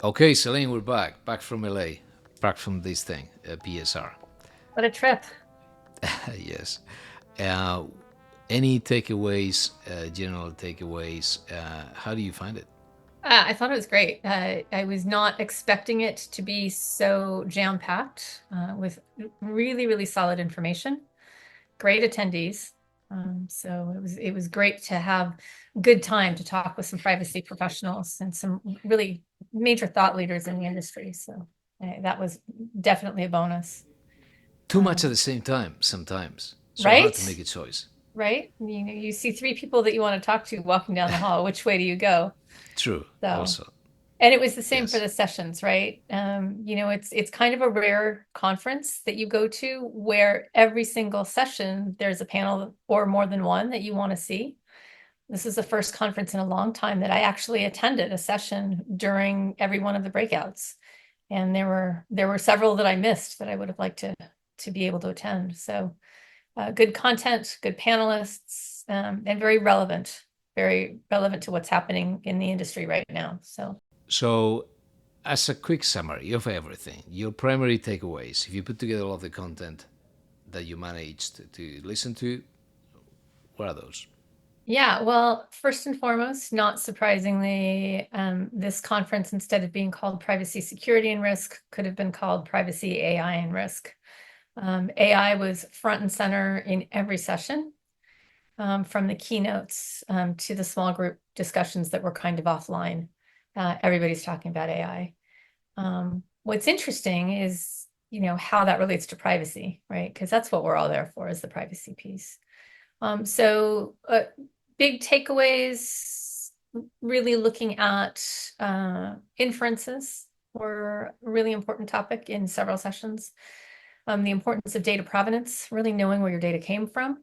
Okay, Celine, we're back from LA, back from this thing, PSR. What a trip. Yes. Uh, any takeaways, general takeaways? How do you find it? I thought it was great. I was not expecting it to be so jam-packed with really, really solid information. Great attendees. So it was great to have good time to talk with some privacy professionals and some really major thought leaders in the industry. So that was definitely a bonus. Too much at Um, the same time, sometimes. So hard to make right? a choice. Right? You see three people that you want to talk to walking down the hall. Which way do you go? True, So. also. And it was the same for Yes. the sessions, right? It's kind of a rare conference that you go to where every single session there's a panel or more than one that you want to see. This is the first conference in a long time that I actually attended a session during every one of the breakouts. And there were several that I missed that I would have liked to be able to attend. So good content, good panelists, and very relevant to what's happening in the industry right now. So So, as a quick summary of everything, your primary takeaways, if you put together all of the content that you managed to listen to, what are those? yeah, well, first and foremost, not surprisingly, this conference, instead of being called Privacy, Security, and Risk, could have been called Privacy, AI, and Risk. AI was front and center in every session, from the keynotes to the small group discussions that were kind of offline. Everybody's talking about AI. What's interesting is, how that relates to privacy, right? Because that's what we're all there for, is the privacy piece. So big takeaways, really looking at inferences were a really important topic in several sessions. The importance of data provenance, really knowing where your data came from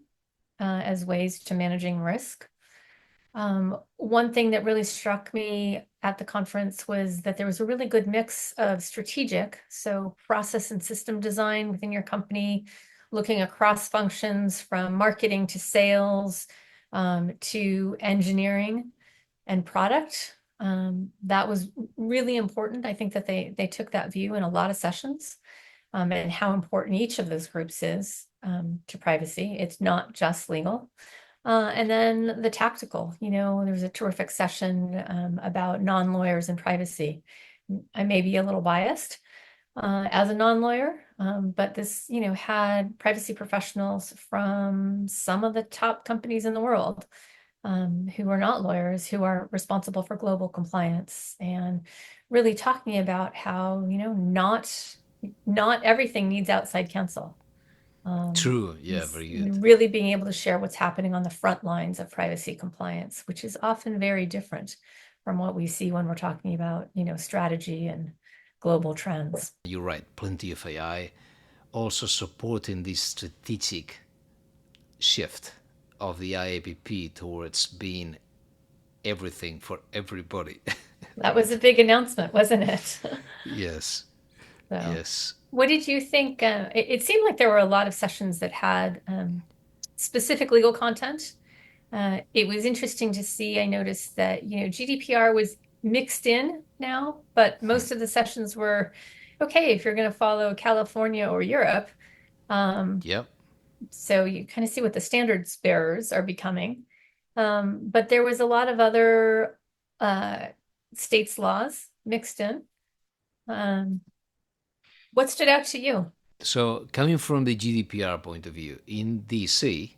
as ways to managing risk. One thing that really struck me at the conference was that there was a really good mix of strategic, so process and system design within your company, looking across functions from marketing to sales to engineering and product. That was really important. I think that they took that view in a lot of sessions, and how important each of those groups is to privacy. It's not just legal. And then the tactical, there was a terrific session about non-lawyers and privacy. I may be a little biased as a non-lawyer, but this, had privacy professionals from some of the top companies in the world who are not lawyers, who are responsible for global compliance, and really talking about how, not everything needs outside counsel. True, yeah, Is very good. really being able to share what's happening on the front lines of privacy compliance, which is often very different from what we see when we're talking about, strategy and global trends. You're right, plenty of AI. Also supporting this strategic shift of the IAPP towards being everything for everybody, That was a right? big announcement, wasn't it? Yes, So, yes. what did you think? It seemed like there were a lot of sessions that had specific legal content. It was interesting to see. I noticed that, GDPR was mixed in now, but most of the sessions were okay if you're going to follow California or Europe. Um, Yep. so you kind of see what the standards bearers are becoming. But there was a lot of other uh, states' laws mixed in. Um, what stood out to you? So, coming from the GDPR point of view, in DC,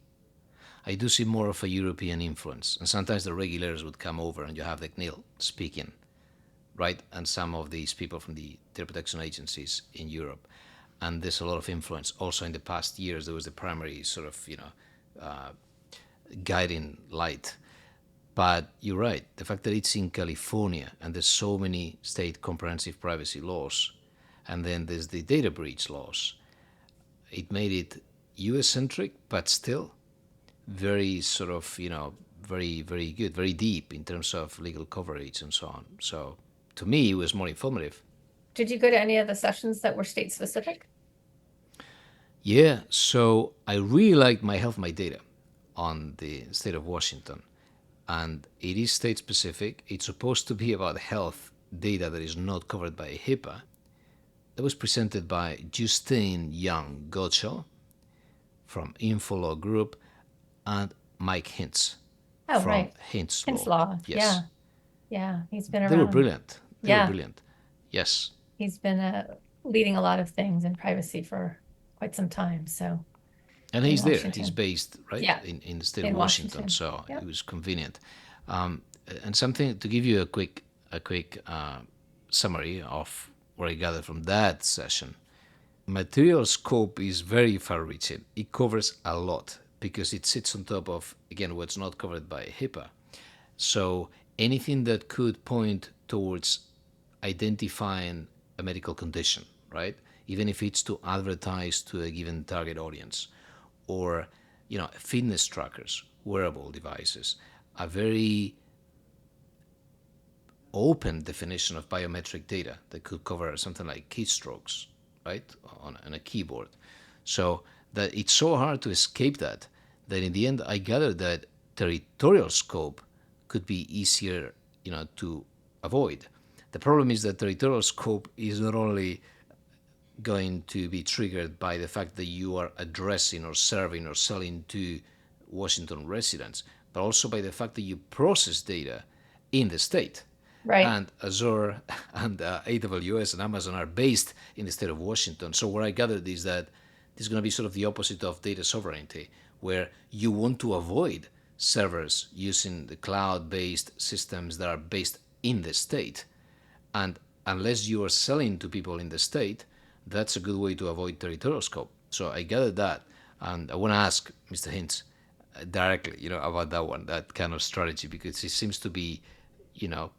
I do see more of a European influence. And sometimes the regulators would come over and you have like Neil speaking, right? And some of these people from the data protection agencies in Europe. And there's a lot of influence. Also, in the past years, there was the primary sort of, guiding light. But you're right. The fact that it's in California and there's so many state comprehensive privacy laws, and then there's the data breach laws, it made it US centric, but still very sort of, very, very good, very deep in terms of legal coverage and so on. So to me, it was more informative. Did you go to any of the sessions that were state specific? Yeah, so I really liked My Health, My Data on the state of Washington. And it is state specific. It's supposed to be about health data that is not covered by HIPAA. That was presented by Justine Young Gottschall from Infolaw Group and Mike Hintz Oh, from right. Hintz Hence Law. law. Yes, Yeah. Yeah. He's been they were around. brilliant. They were Yeah. brilliant. Yes, He's been leading a lot of things in privacy for quite some time. So and in he's there. He's Washington. based right Yeah. in the state of In Washington, Washington. so it Yep. was convenient. Um, and something to give you a quick summary of what I gathered from that session. Material scope is very far-reaching. It covers a lot because it sits on top of, again, what's not covered by HIPAA. So anything that could point towards identifying a medical condition, right? Even if it's to advertise to a given target audience, or fitness trackers, wearable devices, a very open definition of biometric data that could cover something like keystrokes, right, on a keyboard. So that it's so hard to escape that in the end I gathered that territorial scope could be easier, to avoid. The problem is that territorial scope is not only going to be triggered by the fact that you are addressing or serving or selling to Washington residents, but also by the fact that you process data in the state. Right. And Azure and AWS and Amazon are based in the state of Washington. So what I gathered is that this is going to be sort of the opposite of data sovereignty, where you want to avoid servers using the cloud-based systems that are based in the state. And unless you are selling to people in the state, that's a good way to avoid territorial scope. So I gathered that, and I want to ask Mr. Hintz directly, about that one, that kind of strategy, because it seems to be, you know,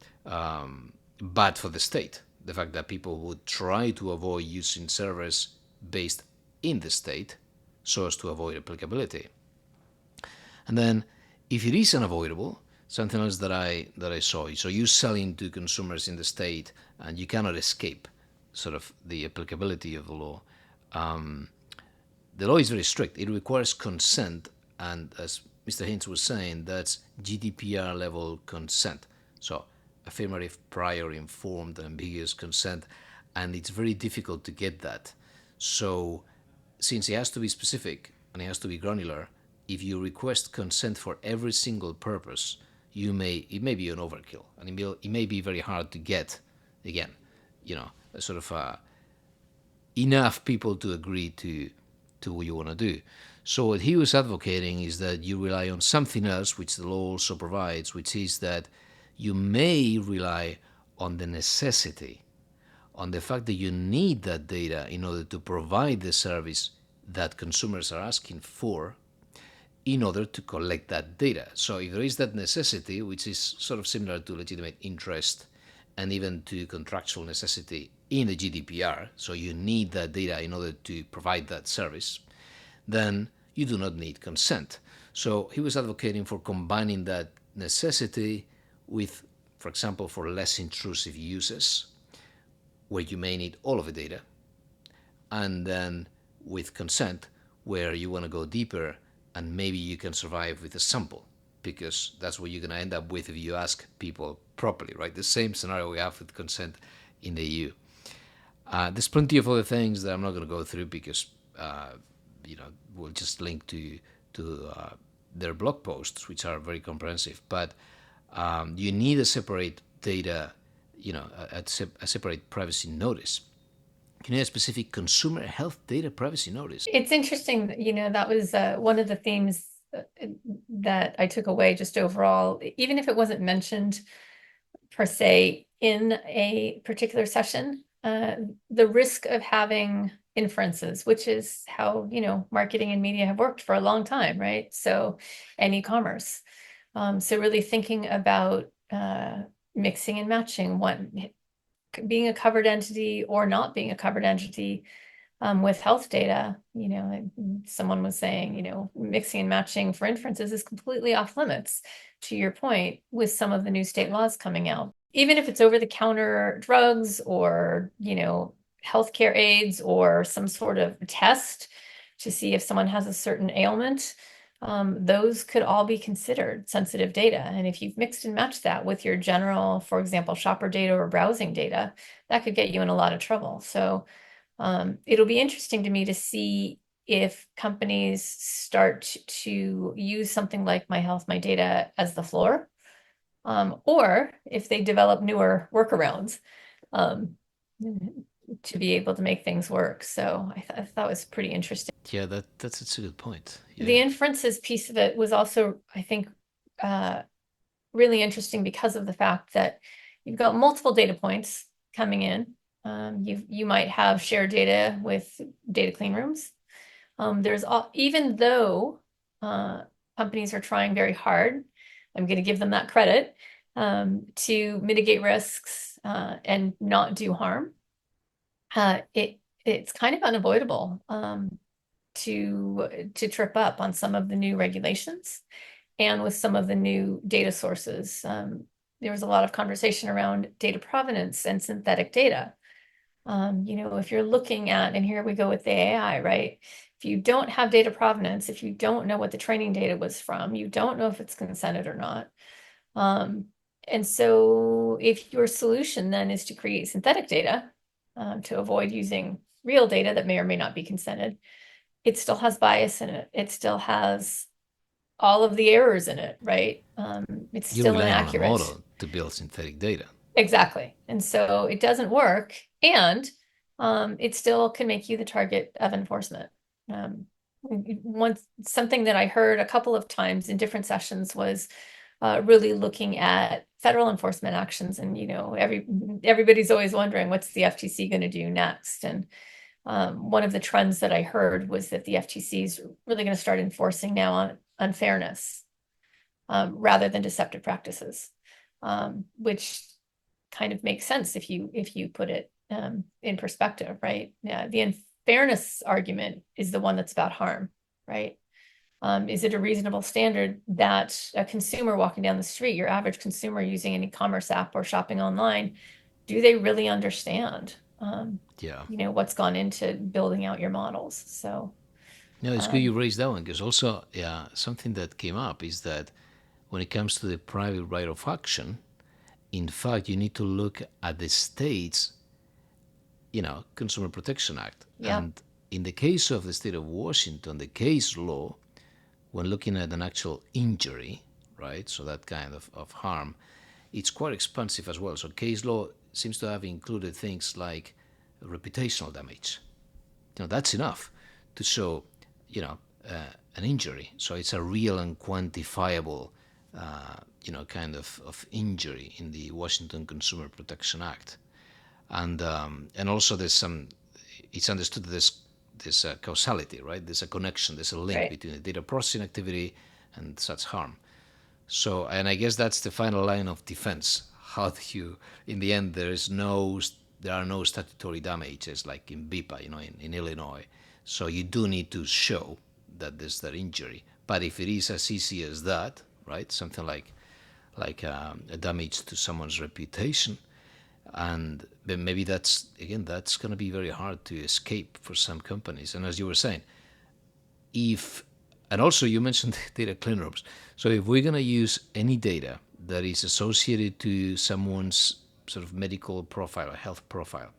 bad for the state. The fact that people would try to avoid using servers based in the state so as to avoid applicability. And then, if it is unavoidable, something else that I saw. So you selling to consumers in the state, and you cannot escape sort of the applicability of the law. The law is very strict. It requires consent, and as Mr. Hintz was saying, that's GDPR level consent. So affirmative, prior, informed, and ambiguous consent, and it's very difficult to get that. So since it has to be specific and it has to be granular, if you request consent for every single purpose, it may be an overkill, and it may be very hard to get. Again, a sort of enough people to agree to what you want to do. So what he was advocating is that you rely on something else, which the law also provides, which is that you may rely on the necessity, on the fact that you need that data in order to provide the service that consumers are asking for, in order to collect that data. So if there is that necessity, which is sort of similar to legitimate interest and even to contractual necessity in the GDPR, so you need that data in order to provide that service, then you do not need consent. So he was advocating for combining that necessity with, for example, for less intrusive uses, where you may need all of the data, and then with consent, where you want to go deeper and maybe you can survive with a sample, because that's what you're going to end up with if you ask people properly, right? The same scenario we have with consent in the EU. There's plenty of other things that I'm not going to go through because, we'll just link to their blog posts, which are very comprehensive. But you need a separate data, a separate privacy notice. You need a specific consumer health data privacy notice. It's interesting that, that was one of the themes that I took away just overall, even if it wasn't mentioned per se in a particular session, the risk of having inferences, which is how, marketing and media have worked for a long time, right? So, and e-commerce. So really thinking about mixing and matching one being a covered entity or not being a covered entity with health data, someone was saying, mixing and matching for inferences is completely off limits, to your point, with some of the new state laws coming out. Even if it's over-the-counter drugs or, healthcare aids or some sort of test to see if someone has a certain ailment, those could all be considered sensitive data. And if you've mixed and matched that with your general, for example, shopper data or browsing data, that could get you in a lot of trouble. So it'll be interesting to me to see if companies start to use something like My Health, My Data as the floor, or if they develop newer workarounds um, to be able to make things work. So I thought it was pretty interesting. Yeah, that's a good point. The Yeah. inferences piece of it was also, I think, uh, really interesting because of the fact that you've got multiple data points coming in. You might have shared data with data clean rooms. Even though companies are trying very hard, I'm going to give them that credit to mitigate risks and not do harm. It's kind of unavoidable to trip up on some of the new regulations and with some of the new data sources. There was a lot of conversation around data provenance and synthetic data. If you're looking at, and here we go with the AI, right? If you don't have data provenance, if you don't know what the training data was from, you don't know if it's consented or not. And so if your solution then is to create synthetic data to avoid using real data that may or may not be consented, it still has bias in it. It still has all of the errors in it, right? It's You're still relying on a inaccurate. model to build synthetic data. Exactly. And so it doesn't work. And it still can make you the target of enforcement. Something that I heard a couple of times in different sessions was really looking at federal enforcement actions. And, everybody's always wondering what's the FTC going to do next. And one of the trends that I heard was that the FTC is really going to start enforcing now on unfairness rather than deceptive practices, which kind of makes sense if you put it in perspective, right? Yeah, the unfairness argument is the one that's about harm, right? Is it a reasonable standard that a consumer walking down the street, your average consumer using an e-commerce app or shopping online, do they really understand, Yeah. what's gone into building out your models? So, No, it's good you raised that one because also, yeah, something that came up is that when it comes to the private right of action, in fact, you need to look at the state's, Consumer Protection Act. yeah, And in the case of the state of Washington, the case law, when looking at an actual injury, right, so that kind of harm, it's quite expansive as well. So case law seems to have included things like reputational damage. That's enough to show, an injury. So it's a real and quantifiable, kind of injury in the Washington Consumer Protection Act. And also there's some, it's understood that there's a causality, right? There's a connection, there's a link right. between the data processing activity and such harm. So, and I guess that's the final line of defense. How do you, in the end, there are no statutory damages like in BIPA, in Illinois. So you do need to show that there's that injury. But if it is as easy as that, right, something like a damage to someone's reputation, and then maybe that's going to be very hard to escape for some companies. And as you were saying, and also you mentioned data clean rooms. So if we're going to use any data that is associated to someone's sort of medical profile or health profile,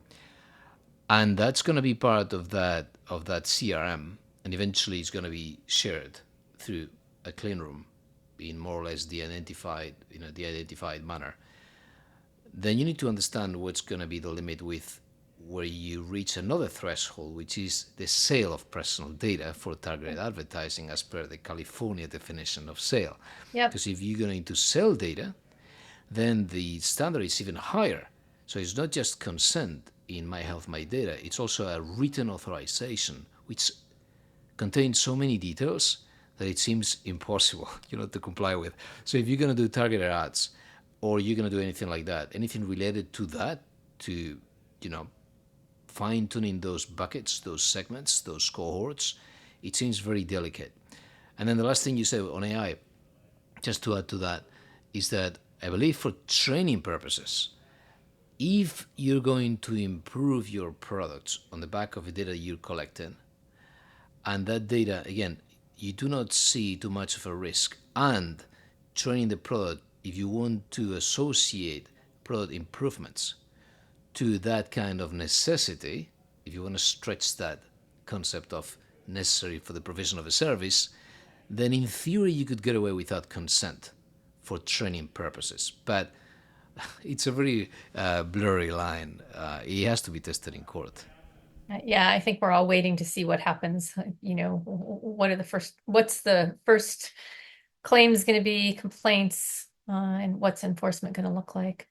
and that's going to be part of that CRM, and eventually it's going to be shared through a clean room in more or less the identified manner, then you need to understand what's going to be the limit with where you reach another threshold, which is the sale of personal data for targeted advertising as per the California definition of sale. Yep. Because if you're going to sell data, then the standard is even higher. So it's not just consent in My Health, My Data, it's also a written authorization, which contains so many details that it seems impossible, to comply with. So if you're going to do targeted ads, or you're going to do anything like that, anything related to that, to, fine tuning those buckets, those segments, those cohorts, it seems very delicate. And then the last thing you said on AI, just to add to that, is that I believe for training purposes, if you're going to improve your products on the back of the data you're collecting, and that data, again, you do not see too much of a risk. And training the product, if you want to associate product improvements to that kind of necessity, if you want to stretch that concept of necessary for the provision of a service, then in theory you could get away without consent for training purposes. But it's a very blurry line. It has to be tested in court. Yeah, I think we're all waiting to see what happens. What's the first claims going to be, complaints, and what's enforcement going to look like?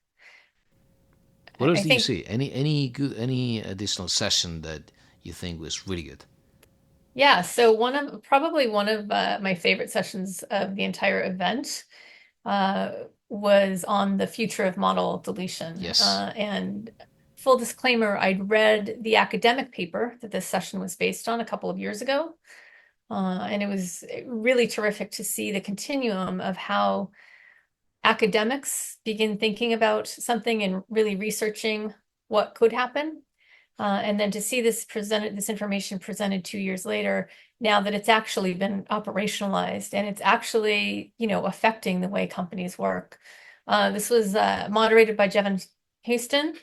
What else I do you think, see? Any additional session that you think was really good? yeah, so probably one of my favorite sessions of the entire event uh, was on the future of model deletion. Yes. And full disclaimer, I'd read the academic paper that this session was based on a couple of years ago. And it was really terrific to see the continuum of how academics begin thinking about something and really researching what could happen. And then to see this information presented 2 years later, now that it's actually been operationalized and it's actually, affecting the way companies work. This was moderated by Jevin Houston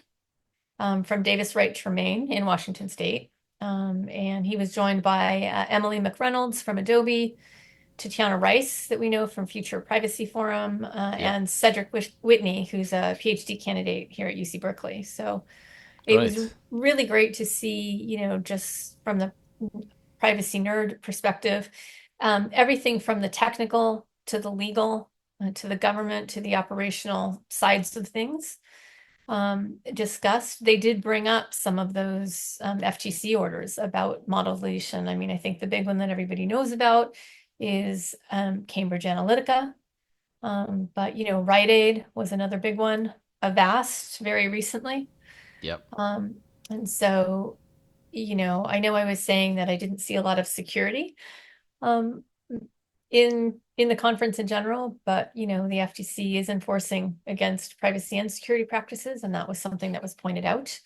from Davis Wright Tremaine in Washington State. And he was joined by Emily McReynolds from Adobe, Tatiana Rice, that we know from Future Privacy Forum, Yep. and Cedric Whitney, who's a PhD candidate here at UC Berkeley. So it was Right. really great to see, just from the privacy nerd perspective, everything from the technical to the legal, to the government, to the operational sides of things discussed. They did bring up some of those FTC orders about model deletion. I mean, I think the big one that everybody knows about is Cambridge Analytica. But, Rite Aid was another big one, Avast very recently. Yep. And so, I know I was saying that I didn't see a lot of security um, in the conference in general, but the FTC is enforcing against privacy and security practices, and that was something that was pointed out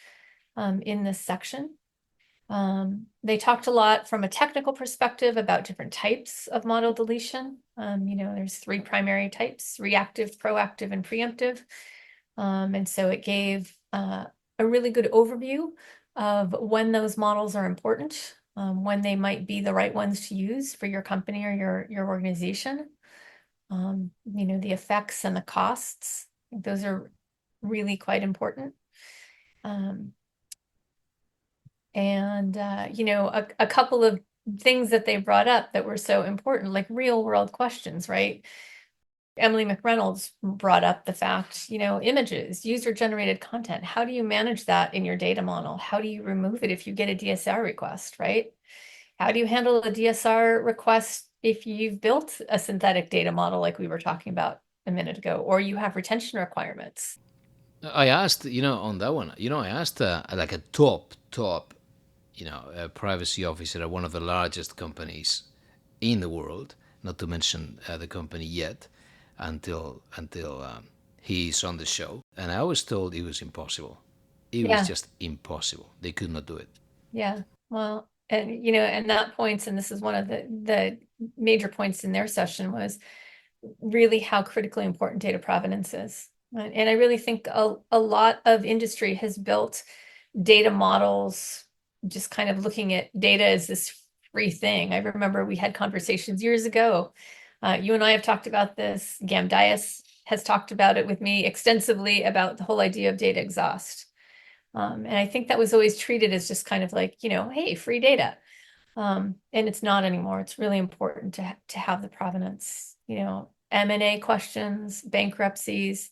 in this section. They talked a lot from a technical perspective about different types of model deletion. There's 3 primary types: reactive, proactive, and preemptive. And so it gave a really good overview of when those models are important, when they might be the right ones to use for your company or your organization. The effects and the costs, those are really quite important. And a couple of things that they brought up that were so important, like real world questions, right? Emily McReynolds brought up the fact, images, user generated content. How do you manage that in your data model? How do you remove it if you get a DSR request, right? How do you handle a DSR request if you've built a synthetic data model like we were talking about a minute ago, or you have retention requirements? I asked, on that one, I asked like a top, a privacy officer at one of the largest companies in the world, not to mention the company yet, until he's on the show. And I was told it was impossible. It was Yeah, just impossible. They could not do it. yeah. Well, and that points, and this is one of the major points in their session, was really how critically important data provenance is. And I really think a lot of industry has built data models, just kind of looking at data as this free thing. I remember we had conversations years ago. You and I have talked about this. Gam Dias has talked about it with me extensively about the whole idea of data exhaust. And I think that was always treated as just kind of like, hey, free data. And it's not anymore. It's really important to have the provenance, M&A questions, bankruptcies.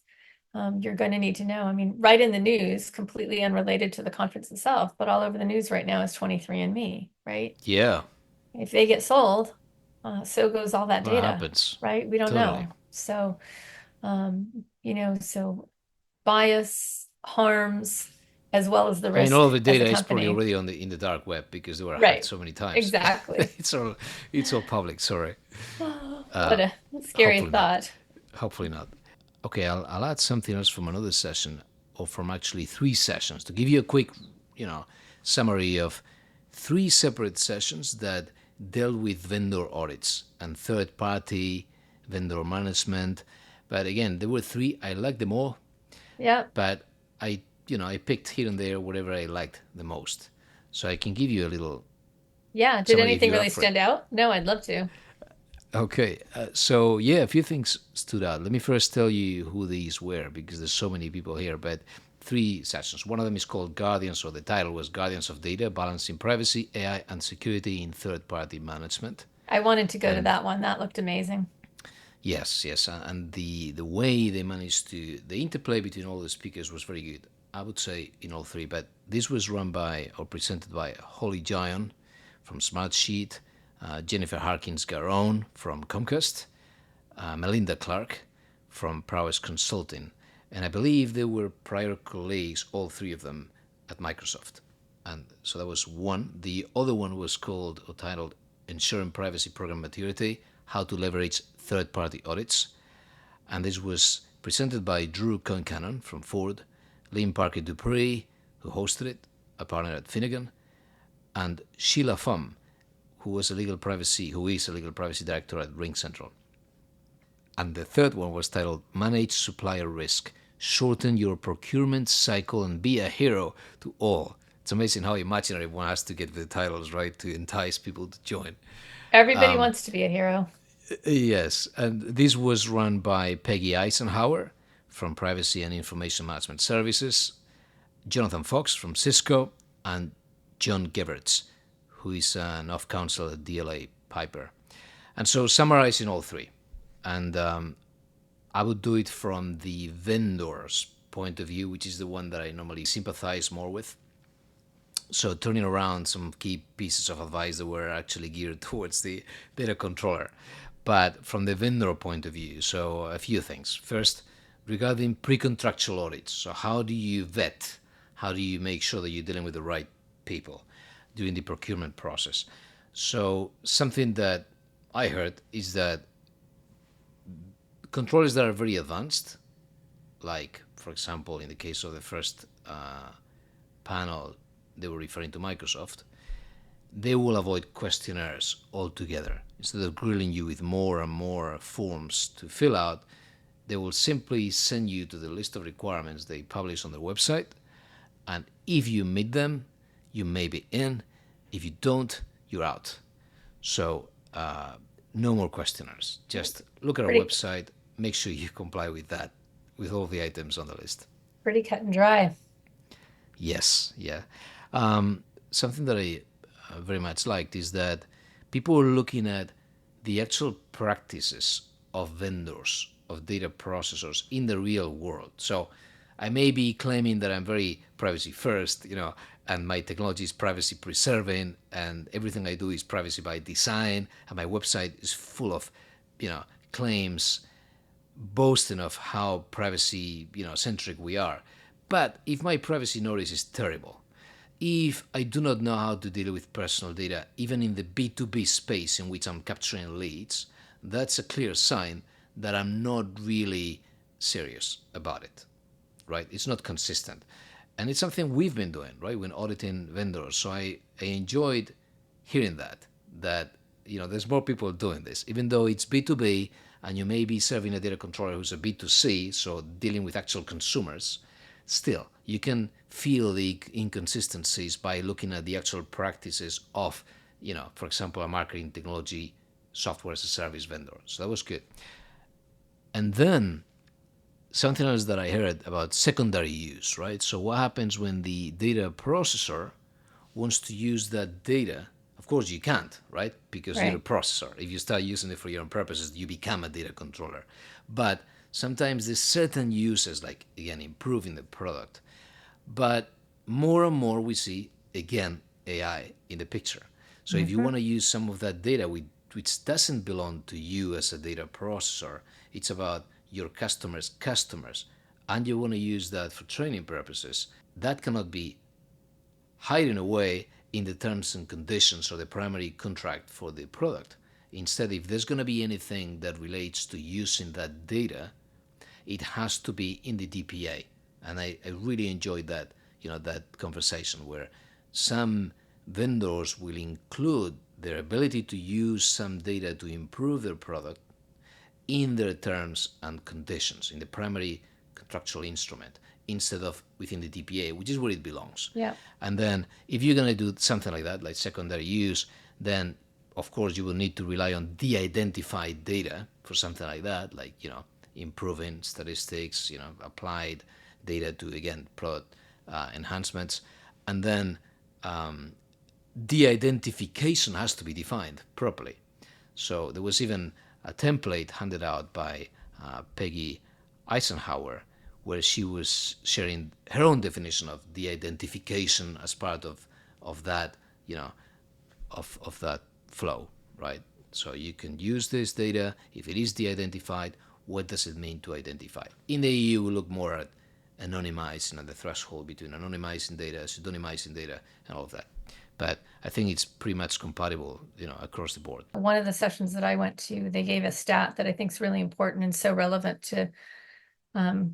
You're going to need to know. I mean, right in the news, completely unrelated to the conference itself, but all over the news right now is 23andMe, right? Yeah. If they get sold, so goes all that What data, happens? right? We don't Totally. know. So, so bias, harms, as well as the I mean, risk all of the as a data is probably company. already on the in the dark web because they were hacked Right. so many times. Exactly. It's all public. Sorry. What a scary Hopefully not. thought. Hopefully not. Okay, I'll add something else from another session, or from actually 3 sessions, to give you a quick, summary of 3 separate sessions that dealt with vendor audits and third-party vendor management. But again, there were three. I liked them all, Yep. but I picked here and there whatever I liked the most. So I can give you a little Yeah. Did summary if anything you're really up for it. stand out? No, I'd love to. Okay, so yeah, a few things stood out. Let me first tell you who these were because there's so many people here, but three sessions. One of them is called Guardians, or the title was Guardians of Data, Balancing Privacy, AI, and Security in Third-Party Management. I wanted to go to And that one. That looked amazing. yes, yes, and the way they managed to, the interplay between all the speakers was very good. I would say in all three, but this was run by or presented by Holly Gion from Smartsheet, Jennifer Harkins Garon from Comcast, Melinda Clark from Prowess Consulting, and I believe they were prior colleagues, all three of them, at Microsoft. And so that was one. The other one was called or titled Ensuring Privacy Program Maturity, How to Leverage Third-Party Audits. And this was presented by Drew Concannon from Ford, Lynn Parker Dupree, who hosted it, a partner at Finnegan, and Sheila Pham, who is a legal privacy director at Ring Central. And the third one was titled Manage Supplier Risk, Shorten Your Procurement Cycle and Be a Hero to All. It's amazing how imaginary one has to get the titles, right, to entice people to join. Everybody wants to be a hero. Yes, and this was run by Peggy Eisenhower from Privacy and Information Management Services, Jonathan Fox from Cisco, and John Geberts, who is an off-counsel at DLA Piper. And so summarizing all three, and I would do it from the vendor's point of view, which is the one that I normally sympathize more with. So turning around some key pieces of advice that were actually geared towards the data controller. But from the vendor point of view, so a few things. First, regarding pre-contractual audits. So how do you vet? How do you make sure that you're dealing with the right people during the procurement process? So something that I heard is that controllers that are very advanced, like, for example, in the case of the first panel, they were referring to Microsoft, they will avoid questionnaires altogether. Instead of grilling you with more and more forms to fill out, they will simply send you to the list of requirements they publish on their website. And if you meet them, you may be in. If you don't, you're out. So no more questionnaires. Just look at our Pretty, website, make sure you comply with that, with all the items on the list. pretty cut and dry. Yes, yeah. Something that I very much liked is that people are looking at the actual practices of vendors, of data processors in the real world. So I may be claiming that I'm very privacy first, and my technology is privacy preserving, and everything I do is privacy by design, and my website is full of, claims boasting of how privacy, centric we are. But if my privacy notice is terrible, if I do not know how to deal with personal data, even in the B2B space in which I'm capturing leads, that's a clear sign that I'm not really serious about it, right? It's not consistent. And it's something we've been doing, right, when auditing vendors. So I enjoyed hearing that there's more people doing this, even though it's B2B and you may be serving a data controller who's a B2C, so dealing with actual consumers. Still, you can feel the inconsistencies by looking at the actual practices of, for example, a marketing technology software as a service vendor. So that was good. And then something else that I heard about secondary use, right? So what happens when the data processor wants to use that data? Of course, you can't, right? Because you're a Right. processor. If you start using it for your own purposes, you become a data controller. But sometimes there's certain uses, like, again, improving the product. But more and more we see, again, AI in the picture. So if you Mm-hmm. want to use some of that data which doesn't belong to you as a data processor, it's about your customers, and you want to use that for training purposes, that cannot be hidden away in the terms and conditions or the primary contract for the product. Instead, if there's going to be anything that relates to using that data, it has to be in the DPA. And I really enjoyed that, that conversation where some vendors will include their ability to use some data to improve their product in their terms and conditions, in the primary contractual instrument, instead of within the DPA, which is where it belongs. Yeah. And then if you're going to do something like that, like secondary use, then of course you will need to rely on de-identified data for something like that, like, improving statistics, applied data to, again, product enhancements. And then de-identification has to be defined properly. So there was even a template handed out by Peggy Eisenhower, where she was sharing her own definition of de-identification as part of that, of that flow, right? So you can use this data. If it is de-identified, what does it mean to identify? In the EU, we look more at anonymizing, and the threshold between anonymizing data, pseudonymizing data, and all of that. But I think it's pretty much compatible, across the board. One of the sessions that I went to, they gave a stat that I think is really important and so relevant to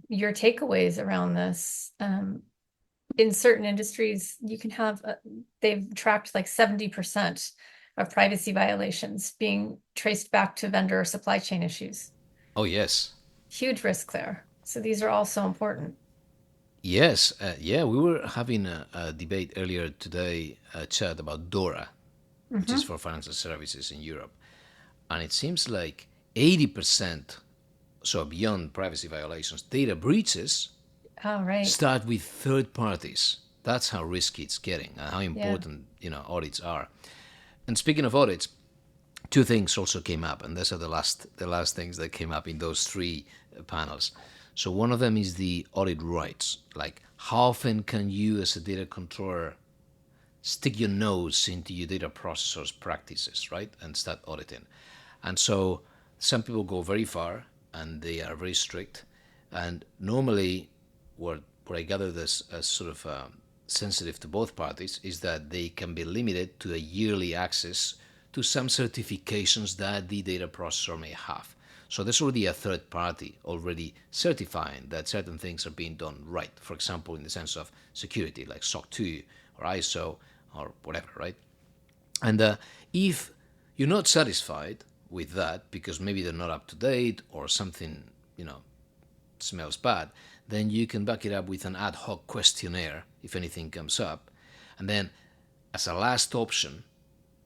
your takeaways around this. In certain industries, you can have, they've tracked like 70% of privacy violations being traced back to vendor or supply chain issues. Oh, yes. Huge risk there. So these are all so important. Yes, yeah, we were having a debate earlier today, a chat about DORA, which is for financial services in Europe. And it seems like 80%, so beyond privacy violations, data breaches Oh, right. start with third parties. That's how risky it's getting and how Yeah. important, audits are. And speaking of audits, two things also came up, and those are the last things that came up in those three panels. So one of them is the audit rights. Like, how often can you, as a data controller, stick your nose into your data processor's practices, right, and start auditing? And so some people go very far, and they are very strict. And normally, what I gather this as sort of sensitive to both parties is that they can be limited to a yearly access to some certifications that the data processor may have. So there's already a third party already certifying that certain things are being done right. For example, in the sense of security, like SOC 2 or ISO or whatever, right? And if you're not satisfied with that because maybe they're not up to date or something, smells bad, then you can back it up with an ad hoc questionnaire if anything comes up. And then, as a last option,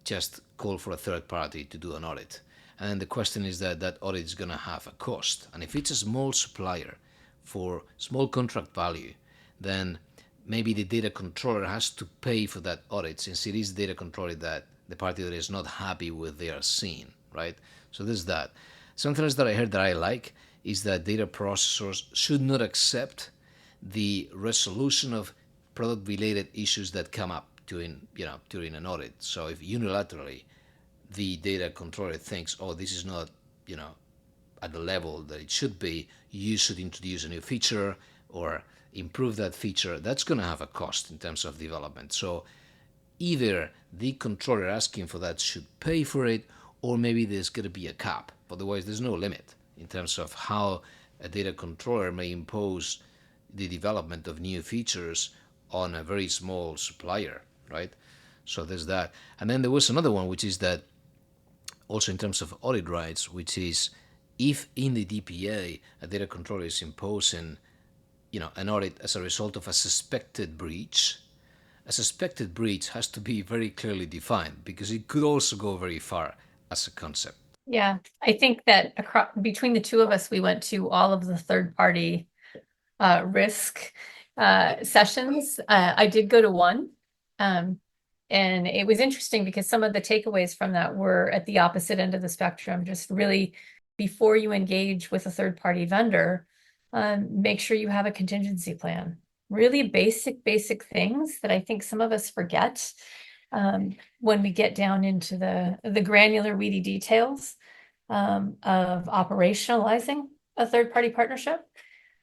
just call for a third party to do an audit. And then the question is that audit is going to have a cost. And if it's a small supplier for small contract value, then maybe the data controller has to pay for that audit, since it is the data controller that the party that is not happy with they are seeing, right? So there's that. Something else that I heard that I like is that data processors should not accept the resolution of product-related issues that come up during an audit. So if unilaterally the data controller thinks, oh, this is not at the level that it should be, you should introduce a new feature or improve that feature, that's going to have a cost in terms of development. So either the controller asking for that should pay for it, or maybe there's going to be a cap. Otherwise, there's no limit in terms of how a data controller may impose the development of new features on a very small supplier, right? So there's that. And then there was another one, which is that also in terms of audit rights, which is if in the DPA a data controller is imposing, an audit as a result of a suspected breach, a suspected breach has to be very clearly defined, because it could also go very far as a concept. Yeah, I think that between the two of us, we went to all of the third-party risk sessions. I did go to one, and it was interesting because some of the takeaways from that were at the opposite end of the spectrum. Just really, before you engage with a third-party vendor, make sure you have a contingency plan. Really basic things that I think some of us forget when we get down into the granular, weedy details of operationalizing a third-party partnership.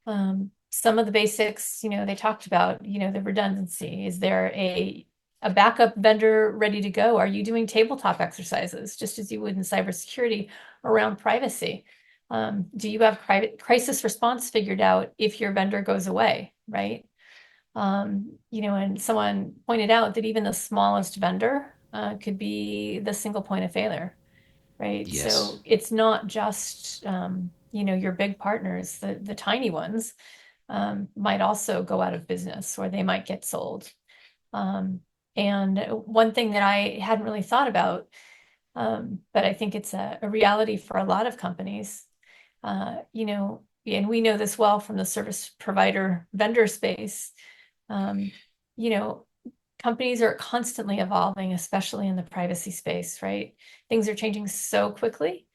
Some of the basics, they talked about, the redundancy. Is there a backup vendor ready to go? Are you doing tabletop exercises, just as you would in cybersecurity, around privacy? Do you have crisis response figured out if your vendor goes away, right? And someone pointed out that even the smallest vendor could be the single point of failure, right? Yes. So it's not just your big partners, the tiny ones might also go out of business or they might get sold. Um, and one thing that I hadn't really thought about, but I think it's a reality for a lot of companies, and we know this well from the service provider vendor space. Um, you know, Companies are constantly evolving, especially in the privacy space, right? Things are changing so quickly.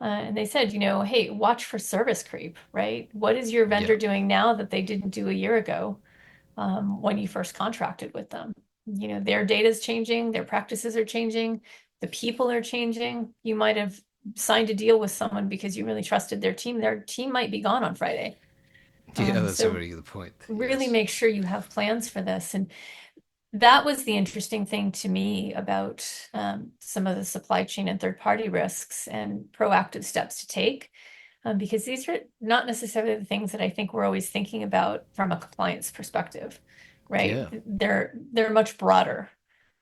And they said, hey, watch for service creep, right? What is your Yeah. vendor doing now that they didn't do a year ago when you first contracted with them? Their data is changing, their practices are changing, the people are changing. You might have signed a deal with someone because you really trusted their team. Their team might be gone on Friday. Yeah, that's a So very good point. really Yes. make sure you have plans for this. And that was the interesting thing to me about some of the supply chain and third party risks and proactive steps to take, because these are not necessarily the things that I think we're always thinking about from a compliance perspective, right? Yeah. They're much broader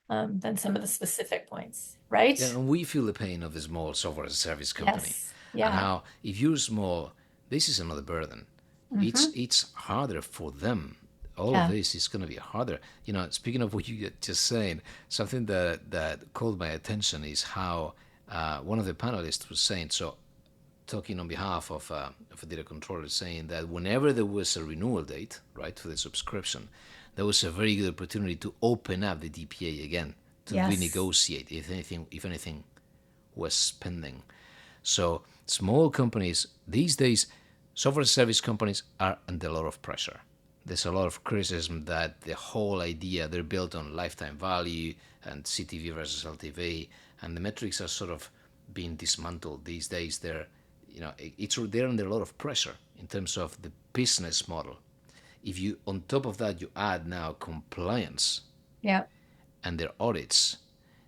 than some of the specific points, right? Yeah, and we feel the pain of the small software as a service company, Yes. and Yeah. how if you're small, this is another burden. Hmm. It's harder for them. All of Yeah. this is going to be harder. Speaking of what you just saying, something that caught my attention is how one of the panelists was saying. So, talking on behalf of a data controller, saying that whenever there was a renewal date, right, for the subscription, there was a very good opportunity to open up the DPA again to Yes. renegotiate if anything was pending. So small companies these days, software service companies are under a lot of pressure. There's a lot of criticism that the whole idea they're built on lifetime value and CTV versus LTV, and the metrics are sort of being dismantled these days. They're under a lot of pressure in terms of the business model. If you on top of that you add now compliance Yeah. and their audits,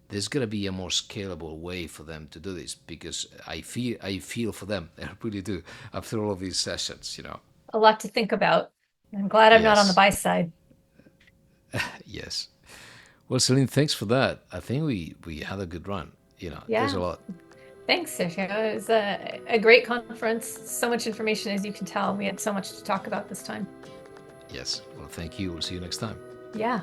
there's gonna be a more scalable way for them to do this because I feel for them. I really do. After all of these sessions. A lot to think about. I'm glad I'm not on the Yes, buy side. yes. Well, Celine, thanks for that. I think we had a good run. There's a Yeah. lot. Thanks, Sergio. It was a great conference. So much information, as you can tell. We had so much to talk about this time. Yes. Well, thank you. We'll see you next time. Yeah.